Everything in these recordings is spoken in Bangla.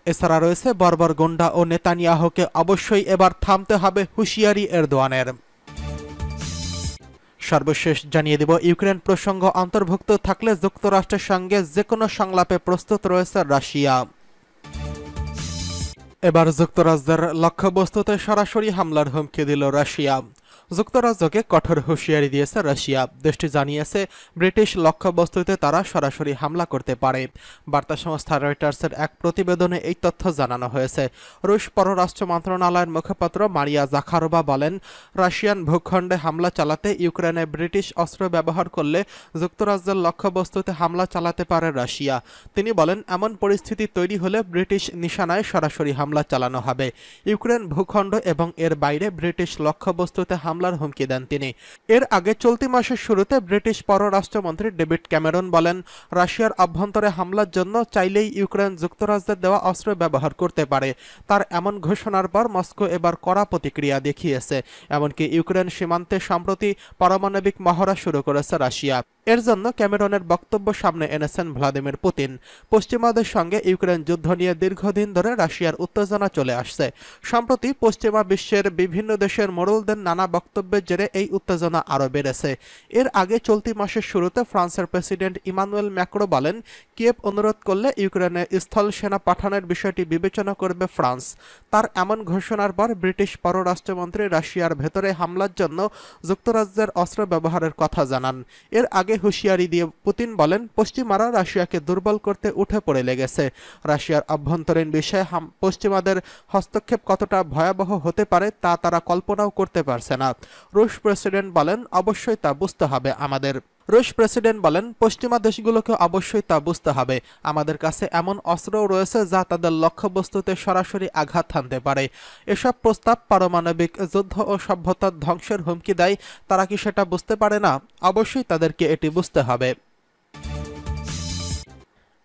এছাড়া রয়েছে বর্বর গুন্ডা ও নেতানিয়াহুকে অবশ্যই এবার থামতে হবে হুঁশিয়ারি এরদোয়ানের। সর্বশেষ জানিয়ে দেব, ইউক্রেন প্রসঙ্গ অন্তর্ভুক্ত থাকলে যুক্তরাষ্ট্রের সঙ্গে যেকোনো সংলাপে প্রস্তুত রয়েছে রাশিয়া। এবার যুক্তরাজ্যের লক্ষ্যবস্তুতে সরাসরি হামলার হুমকি দিল রাশিয়া। যুক্তরাজ্যকে কঠোর হুঁশিয়ারি দিয়েছে রাশিয়া। দেশটি জানিয়েছে ব্রিটিশ লক্ষ্যবস্তুতে তারা সরাসরি হামলা করতে পারে। বার্তা সংস্থা রয়টার্সের এক প্রতিবেদনে এই তথ্য জানানো হয়েছে। রুশ পররাষ্ট্র মন্ত্রণালয়ের মুখপাত্র মারিয়া জাখারোভা বলেন, রাশিয়ান ভূখণ্ডে হামলা চালাতে ইউক্রেনে ব্রিটিশ অস্ত্র ব্যবহার করলে যুক্তরাজ্যের লক্ষ্যবস্তুতে হামলা চালাতে পারে রাশিয়া। তিনি বলেন, এমন পরিস্থিতি তৈরি হলে ব্রিটিশ নিশানায় সরাসরি হামলা চালানো হবে। ইউক্রেন ভূখণ্ড এবং এর বাইরে ব্রিটিশ লক্ষ্যবস্তুতে হামলার হুমকি দেন তিনি। এর আগে চলতি মাসের শুরুতে ব্রিটিশ পররাষ্ট্রমন্ত্রী ডেভিড ক্যামেরন বলেন, রাশিয়ার অভ্যন্তরে হামলার জন্য চাইলেই ইউক্রেন যুক্তরাজ্যের দেওয়া অস্ত্র ব্যবহার করতে পারে। তার এমন ঘোষণার পর মস্কো এবার কড়া প্রতিক্রিয়া দেখিয়েছে। এমনকি ইউক্রেন সীমান্তে সম্প্রতি পারমাণবিক মহড়া শুরু করেছে রাশিয়া। এর জন্য ক্যামেরনের বক্তব্য সামনে এনেছেন ভ্লাদিমির পুতিন। পশ্চিমাদের সঙ্গে ইউক্রেন যুদ্ধ নিয়ে দীর্ঘদিন ধরে রাশিয়ার উত্তেজনা চলে আসছে। সম্প্রতি পশ্চিমা বিশ্বের বিভিন্ন দেশের মোড়লদের নানা বক্তব্যের জেরে এই উত্তেজনা আরও বেড়েছে। এর আগে চলতি মাসের শুরুতে ফ্রান্সের প্রেসিডেন্ট ইমানুয়েল ম্যাক্রো বলেন, কিয়েভ অনুরোধ করলে ইউক্রেনে স্থল সেনা পাঠানোর বিষয়টি বিবেচনা করবে ফ্রান্স। তার এমন ঘোষণার পর ব্রিটিশ পররাষ্ট্রমন্ত্রী রাশিয়ার ভেতরে হামলার জন্য যুক্তরাজ্যের অস্ত্র ব্যবহারের কথা জানান। এর আগে হুঁশিয়ারি দিয়ে পুতিন বলেন, পশ্চিমারা রাশিয়াকে দুর্বল করতে উঠে পড়ে লেগেছে। রাশিয়ার অভ্যন্তরীণ বিষয়ে পশ্চিমাদের হস্তক্ষেপ কতটা ভয়াবহ হতে পারে তা তারা কল্পনাও করতে পারছে না। রুশ প্রেসিডেন্ট বলেন, অবশ্যই তা বুঝতে হবে আমাদের। রুশ প্রেসিডেন্ট বলেন, পশ্চিমা দেশগুলোকে অবশ্যই তা বুঝতে হবে। আমাদের কাছে এমন অস্ত্রও রয়েছে যা তাদের লক্ষ্যবস্তুতে সরাসরি আঘাত হানতে পারে। এসব প্রস্তাব পারমাণবিক যুদ্ধ ও সভ্যতার ধ্বংসের হুমকি দেয়। তারা কি সেটা বুঝতে পারে না? অবশ্যই তাদেরকে এটি বুঝতে হবে।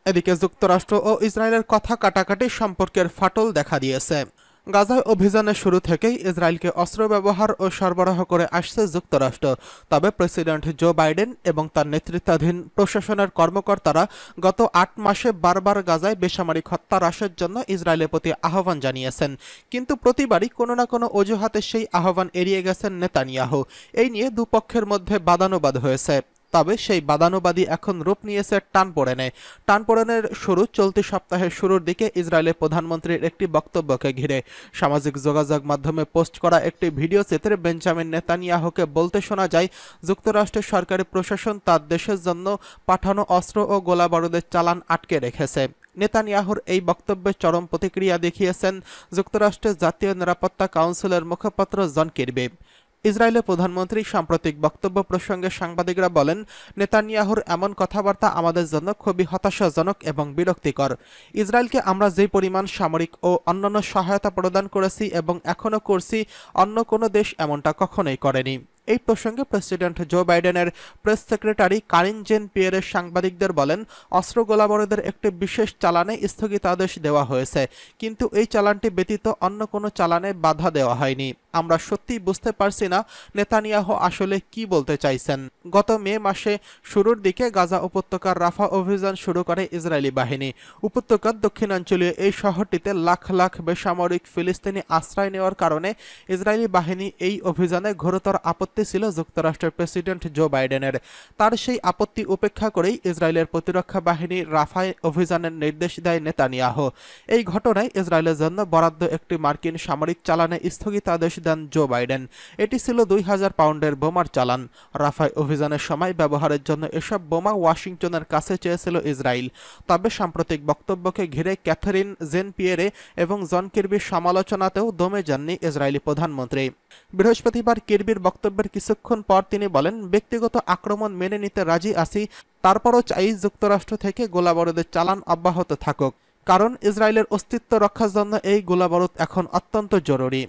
এদিকে যুক্তরাষ্ট্র ও ইসরায়েলের কথা কাটাকাটি সম্পর্কের ফাটল দেখা দিয়েছে। গাজায় অভিযানের শুরু থেকেই ইসরায়েলকে অস্ত্র ব্যবহার ও সরবরাহ করে আসছে যুক্তরাষ্ট্র। তবে প্রেসিডেন্ট জো বাইডেন এবং তার নেতৃত্বাধীন প্রশাসনের কর্মকর্তারা গত ৮ মাসে বারবার গাজায় বেসামরিক হত্যা হ্রাসের জন্য ইসরায়েলের প্রতি আহ্বান জানিয়েছেন। কিন্তু প্রতিবারই কোনো না কোনো অজুহাতে সেই আহ্বান এড়িয়ে গেছেন নেতানিয়াহু। এই নিয়ে দুপক্ষের মধ্যে বাদানুবাদ হয়েছে। তবে সেই বাদানুবাদী এখন রূপ নিয়েছে টানপোড়েনে। টানপোড়েনের শুরু চলতি সপ্তাহের শুরুর দিকে ইসরায়েলের প্রধানমন্ত্রীর একটি বক্তব্যকে ঘিরে। সামাজিক যোগাযোগ মাধ্যমে পোস্ট করা একটি ভিডিও চিত্রে বেঞ্জামিন নেতানিয়াহুকে বলতে শোনা যায়, যুক্তরাষ্ট্রের সরকারি প্রশাসন তার দেশের জন্য পাঠানো অস্ত্র ও গোলাবারুদের চালান আটকে রেখেছে। নেতানিয়াহুর এই বক্তব্যে চরম প্রতিক্রিয়া দেখিয়েছেন যুক্তরাষ্ট্রের জাতীয় নিরাপত্তা কাউন্সিলের মুখপাত্র জন কির্বি। ইসরায়েলের প্রধানমন্ত্রী সাম্প্রতিক বক্তব্য প্রসঙ্গে সাংবাদিকরা বলেন, নেতানিয়াহুর এমন কথাবার্তা আমাদের জন্য খুবই হতাশাজনক এবং বিরক্তিকর। ইসরায়েলকে আমরা যে পরিমাণ সামরিক ও অন্যান্য সহায়তা প্রদান করেছি এবং এখনও করছি, অন্য কোনো দেশ এমনটা কখনোই করেনি। এই প্রসঙ্গে প্রেসিডেন্ট জো বাইডেনের press secretary Karine Jean Pierre সাংবাদিকদের বলেন, অস্ত্র গোলাবারুদের একটি বিশেষ চালানে স্থগিতাদেশ দেওয়া হয়েছে, কিন্তু এই চালানটি ব্যতীত অন্য কোনো চালানে বাধা দেওয়া হয়নি। আমরা সত্যিই বুঝতে পারছি না নেতানিয়াহু আসলে কি বলতে চাইছেন। গত মে মাসে শুরুর দিকে গাজা উপত্যকার রাফা অভিযান শুরু করে ইসরায়েলি বাহিনী। উপত্যকার দক্ষিণাঞ্চলীয় এই শহরটিতে লাখ লাখ বেসামরিক ফিলিস্তিনি আশ্রয় নেওয়ার কারণে ইসরায়েলি বাহিনী এই অভিযানে ঘোরতর আপত্তি ছিল যুক্তরাষ্ট্রের প্রেসিডেন্ট জো বাইডেনের। তার সেই আপত্তি উপেক্ষা করেই ইসরায়েলের প্রতিরক্ষা বাহিনী রাফায় অভিযানের নির্দেশ দেয় নেতানিয়াহু। এই ঘটনায় ইসরায়েলের জন্য বরাদ্দ একটি মার্কিন সামরিক চালানে স্থগিতাদেশ দেন জো বাইডেন। এটি ছিল 2000 পাউন্ডের বোমার চালান। রাফায় অভিযানের সময় ব্যবহারের জন্য এসব বোমা ওয়াশিংটনের কাছে চেয়েছিল ইসরায়েল। তবে সাম্প্রতিক বক্তব্যকে ঘিরে ক্যাথারিন জেন পিয়েরে এবং জন কির্বির সমালোচনাতেও দমে যাননি ইসরায়েলি প্রধানমন্ত্রী। বৃহস্পতিবার কির্বির বক্তব্যের কিছুক্ষণ পর তিনি বলেন, ব্যক্তিগত আক্রমণ মেনে নিতে রাজি আছি, তারপরও চাই যুক্তরাষ্ট্র থেকে গোলাবারুদের চালান অব্যাহত থাকুক, কারণ ইসরায়েলের অস্তিত্ব রক্ষার জন্য এই গোলাবারুদ এখন অত্যন্ত জরুরি।